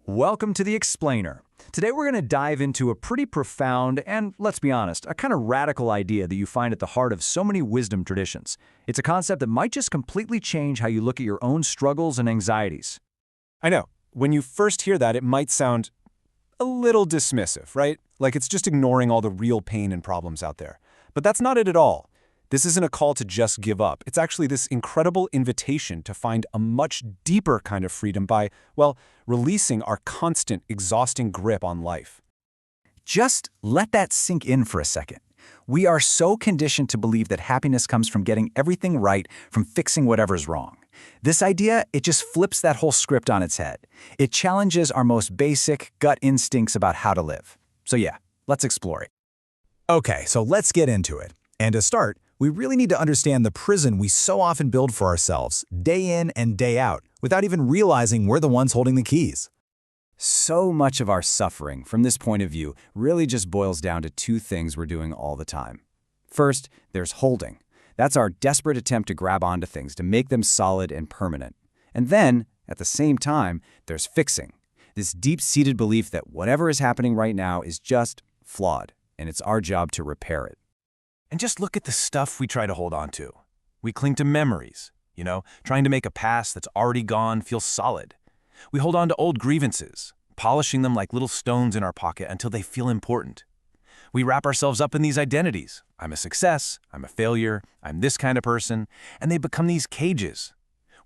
Welcome to The Explainer. Today we're going to dive into a pretty profound and, let's be honest, a kind of radical idea that you find at the heart of so many wisdom traditions. It's a concept that might just completely change how you look at your own struggles and anxieties. I know. When you first hear that, it might sound a little dismissive, right? Like it's just ignoring all the real pain and problems out there. But that's not it at all. This isn't a call to just give up. It's actually this incredible invitation to find a much deeper kind of freedom by, well, releasing our constant, exhausting grip on life. Just let that sink in for a second. We are so conditioned to believe that happiness comes from getting everything right, from fixing whatever's wrong. This idea, it just flips that whole script on its head. It challenges our most basic gut instincts about how to live. So yeah, let's explore it. Okay, so let's get into it. And to start, we really need to understand the prison we so often build for ourselves, day in and day out, without even realizing we're the ones holding the keys. So much of our suffering, from this point of view, really just boils down to two things we're doing all the time. First, there's holding. That's our desperate attempt to grab onto things, to make them solid and permanent. And then, at the same time, there's fixing. This deep-seated belief that whatever is happening right now is just flawed, and it's our job to repair it. And just look at the stuff we try to hold on to. We cling to memories, trying to make a past that's already gone feel solid. We hold on to old grievances, polishing them like little stones in our pocket until they feel important. We wrap ourselves up in these identities. I'm a success, I'm a failure, I'm this kind of person, and they become these cages.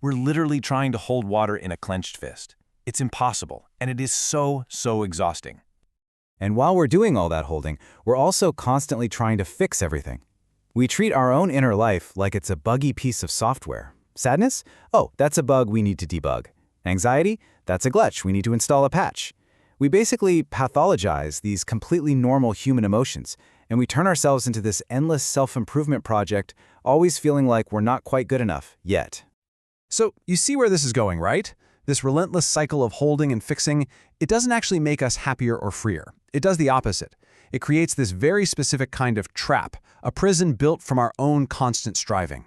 We're literally trying to hold water in a clenched fist. It's impossible, and it is so exhausting. And while we're doing all that holding, we're also constantly trying to fix everything. We treat our own inner life like it's a buggy piece of software. Sadness? Oh, that's a bug we need to debug. Anxiety? That's a glitch we need to install a patch. We basically pathologize these completely normal human emotions, and we turn ourselves into this endless self-improvement project, always feeling like we're not quite good enough yet. So you see where this is going, right? This relentless cycle of holding and fixing, it doesn't actually make us happier or freer. It does the opposite. It creates this very specific kind of trap, a prison built from our own constant striving.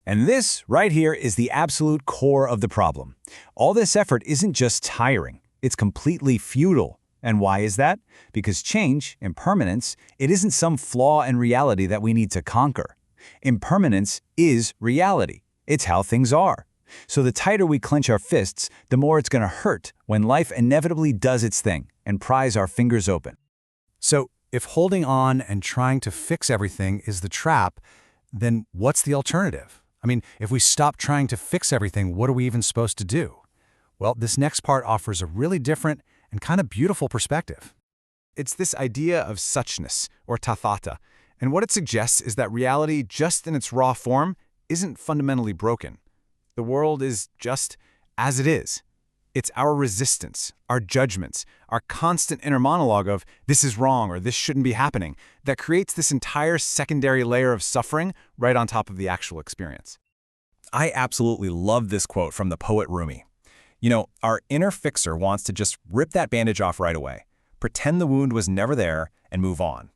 And this, right here, is the absolute core of the problem. All this effort isn't just tiring. It's completely futile. And why is that? Because change, impermanence, it isn't some flaw in reality that we need to conquer. Impermanence is reality. It's how things are. So the tighter we clench our fists, the more it's going to hurt when life inevitably does its thing and pries our fingers open. So if holding on and trying to fix everything is the trap, then what's the alternative? I mean, if we stop trying to fix everything, what are we even supposed to do? Well, this next part offers a really different and kind of beautiful perspective. It's this idea of suchness, or tathata, and what it suggests is that reality, just in its raw form, isn't fundamentally broken. The world is just as it is. It's our resistance, our judgments, our constant inner monologue of this is wrong or this shouldn't be happening that creates this entire secondary layer of suffering right on top of the actual experience. I absolutely love this quote from the poet Rumi. Our inner fixer wants to just rip that bandage off right away, pretend the wound was never there, and move on.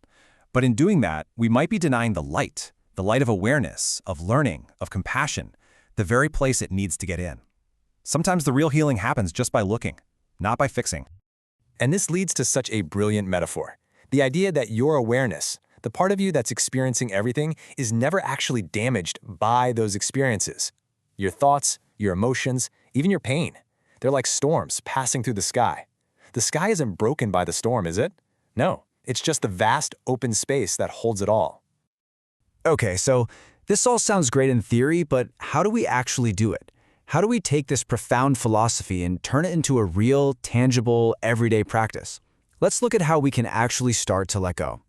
But in doing that, we might be denying the light of awareness, of learning, of compassion, the very place it needs to get in. Sometimes the real healing happens just by looking, not by fixing. And this leads to such a brilliant metaphor. The idea that your awareness, the part of you that's experiencing everything, is never actually damaged by those experiences. Your thoughts, your emotions, even your pain. They're like storms passing through the sky. The sky isn't broken by the storm, is it? No, it's just the vast open space that holds it all. Okay, so this all sounds great in theory, but how do we actually do it? How do we take this profound philosophy and turn it into a real, tangible, everyday practice? Let's look at how we can actually start to let go.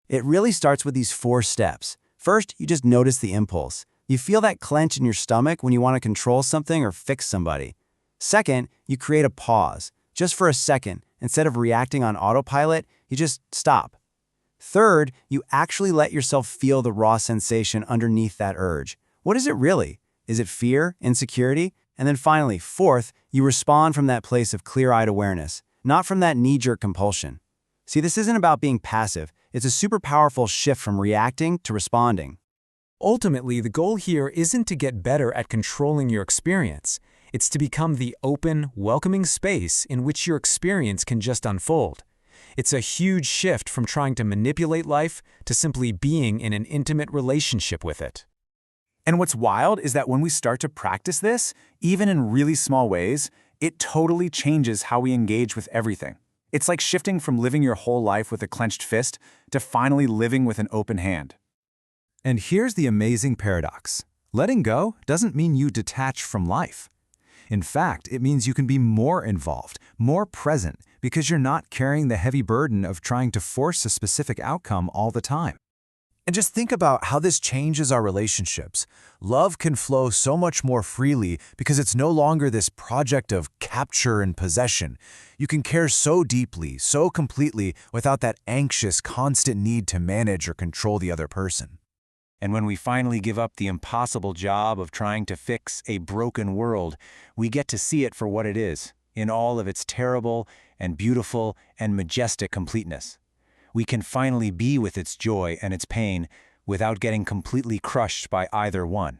It really starts with these 4 steps. First, you just notice the impulse. You feel that clench in your stomach when you want to control something or fix somebody. Second, you create a pause. Just for a second, instead of reacting on autopilot, you just stop. Third, you actually let yourself feel the raw sensation underneath that urge. What is it really? Is it fear, insecurity? And then finally, fourth, you respond from that place of clear-eyed awareness, not from that knee-jerk compulsion. See, this isn't about being passive. It's a super powerful shift from reacting to responding. Ultimately, the goal here isn't to get better at controlling your experience. It's to become the open, welcoming space in which your experience can just unfold. It's a huge shift from trying to manipulate life to simply being in an intimate relationship with it. And what's wild is that when we start to practice this, even in really small ways, it totally changes how we engage with everything. It's like shifting from living your whole life with a clenched fist to finally living with an open hand. And here's the amazing paradox. Letting go doesn't mean you detach from life. In fact, it means you can be more involved, more present, because you're not carrying the heavy burden of trying to force a specific outcome all the time. And just think about how this changes our relationships. Love can flow so much more freely because it's no longer this project of capture and possession. You can care so deeply, so completely, without that anxious, constant need to manage or control the other person. And when we finally give up the impossible job of trying to fix a broken world, we get to see it for what it is, in all of its terrible and beautiful and majestic completeness. We can finally be with its joy and its pain without getting completely crushed by either one.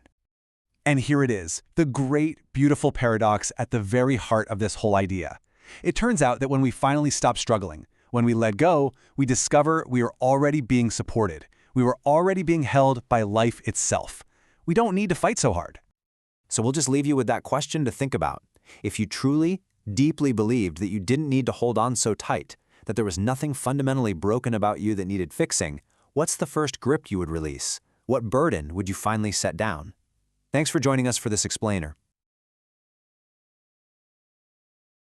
And here it is, the great, beautiful paradox at the very heart of this whole idea. It turns out that when we finally stop struggling, when we let go, we discover we are already being supported. We were already being held by life itself. We don't need to fight so hard. So we'll just leave you with that question to think about. If you truly, deeply believed that you didn't need to hold on so tight, that there was nothing fundamentally broken about you that needed fixing, what's the first grip you would release? What burden would you finally set down? Thanks for joining us for this explainer.